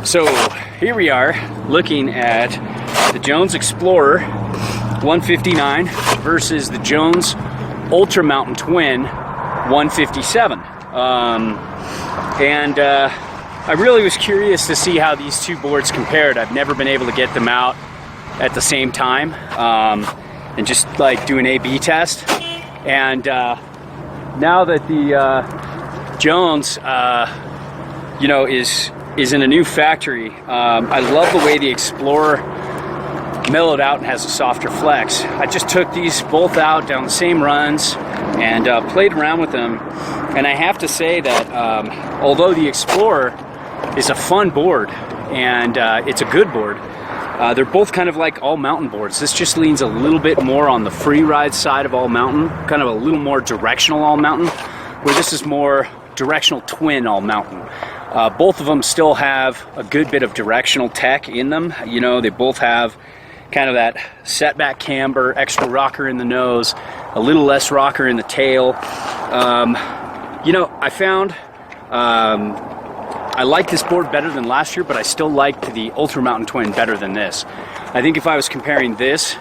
So here we are looking at the Jones Explorer 159 versus the Jones Ultra Mountain Twin 157. I really was curious to see how these two boards compared. I've never been able to get them out at the same time and just like do an A/B test. And now that the Jones, is in a new factory, I love the way the Explorer mellowed out and has a softer flex. I just took these both out down the same runs and played around with them. And I have to say that although the Explorer is a fun board and it's a good board, they're both kind of like all mountain boards. This just leans a little bit more on the free ride side of all mountain, kind of a little more directional all mountain, where this is more directional twin all mountain. Both of them still have a good bit of directional tech in them. You know, they both have kind of that setback camber, extra rocker in the nose, a little less rocker in the tail. I found I like this board better than last year, but I still liked the Ultra Mountain Twin better than this. I think if I was comparing this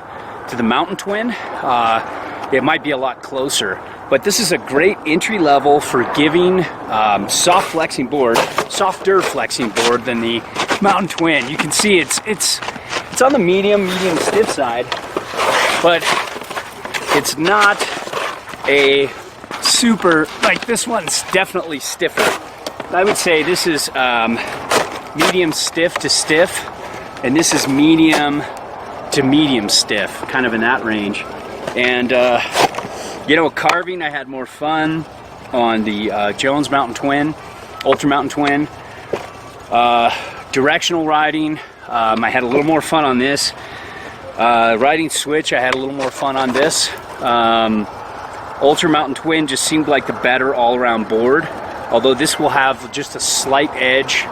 to the Mountain Twin, it might be a lot closer. But this is a great entry-level, forgiving, soft flexing board, softer flexing board than the Mountain Twin. You can see it's on the medium stiff side, but it's not a super, like this one's definitely stiffer. I would say this is medium stiff to stiff, and this is medium to medium stiff, kind of in that range. And carving, I had more fun on the Jones Mountain Twin, Ultra Mountain Twin. Directional riding, I had a little more fun on this. Riding switch, I had a little more fun on this. Ultra Mountain Twin just seemed like the better all-around board, although this will have just a slight edge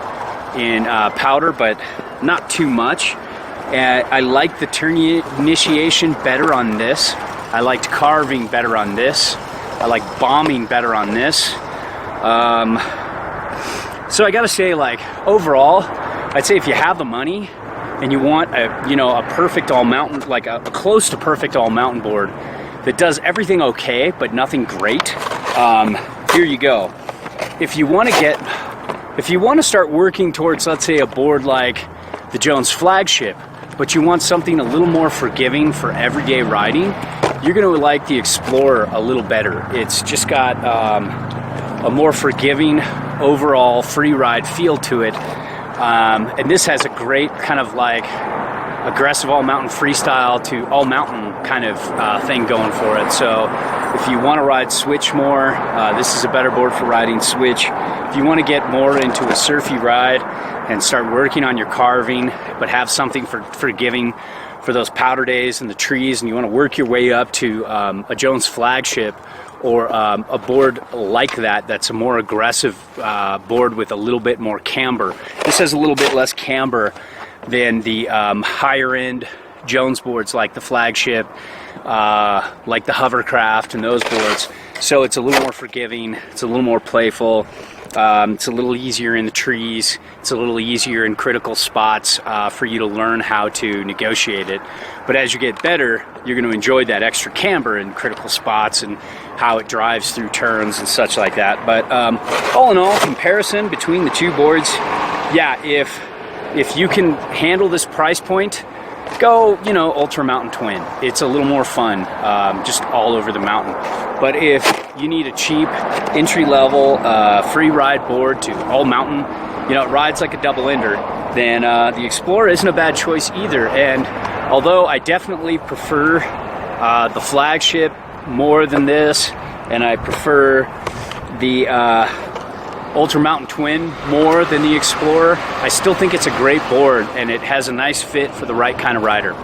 in powder, but not too much. I like the turn initiation better on this. I liked carving better on this. I like bombing better on this. So I gotta say, like, overall, I'd say if you have the money and you want a perfect all mountain, like a close to perfect all mountain board that does everything okay but nothing great, here you go. If you want to start working towards, let's say, a board like the Jones Flagship, but you want something a little more forgiving for everyday riding, you're going to like the Explorer a little better. It's just got a more forgiving overall free ride feel to it. And this has a great kind of like aggressive all mountain freestyle to all mountain kind of thing going for it. So if you want to ride switch more, this is a better board for riding switch. If you want to get more into a surfy ride and start working on your carving, but have something for forgiving for those powder days and the trees, and you want to work your way up to a Jones Flagship or a board like that, that's a more aggressive board with a little bit more camber. This has a little bit less camber than the higher end Jones boards like the Flagship, like the Hovercraft and those boards. So it's a little more forgiving, it's a little more playful, it's a little easier in the trees, it's a little easier in critical spots for you to learn how to negotiate it. But as you get better, you're going to enjoy that extra camber in critical spots and how it drives through turns and such like that. But all in all, comparison between the two boards, yeah, if you can handle this price point, go, Ultra Mountain Twin. It's a little more fun, just all over the mountain. But if you need a cheap, entry-level, free ride board to all mountain, it rides like a double-ender, then the Explorer isn't a bad choice either. And although I definitely prefer the Flagship more than this, and I prefer the Ultra Mountain Twin more than the Explorer, I still think it's a great board and it has a nice fit for the right kind of rider.